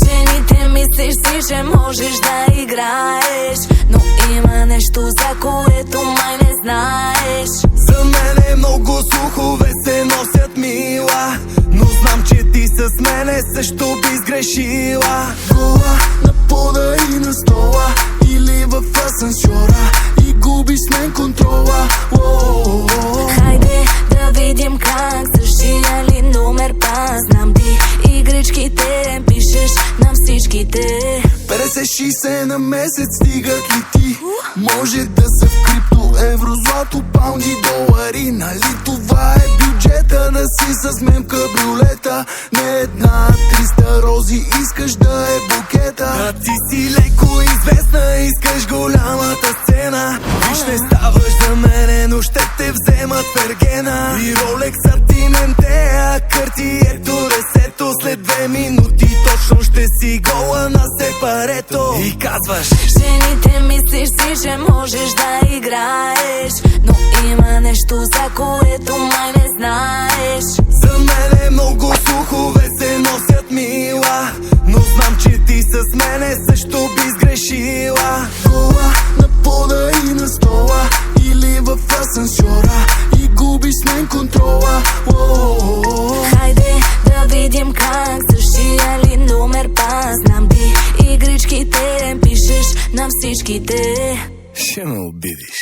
Жените мислиш си, че можеш да играеш, но има нещо, за което май не знаеш. За мене много слухове се носят, мила, но знам, че ти с мене също би сгрешила. Гола на пода и на стола, или в асансьора, и губиш с мен контрола. Хайде да видим как, същия ли номер пас. Знам ти игричките, пишеш на всичките. 50-60 на месец стигат ли ти? Може да са в крипто, евро, злато, паунди, долари. Нали това е бюджета да си с мен в кабриолета? Не една 300 рози, искаш да е букета. А ти си леко известна, искаш голямата сцена. Виж, не ставаш за мене, но ще те вземат в Ергена. И Ролекс Артименте, а Картието Ресето. След 2 минути точно ще си гола на сепарето. И казваш: жените мислиш си, че можеш да играеш, но има нещо, за което май не знаеш. За мене много слухове се носят, мила, но знам, че ти с мене също би сгрешила. Гола на пода и на стола, или в асансьора, и губиш с мен контрола. Хайде да видим как, същия ли номер пас. Знам ти игричките, пишеш на всичките. Ще ме обидиш.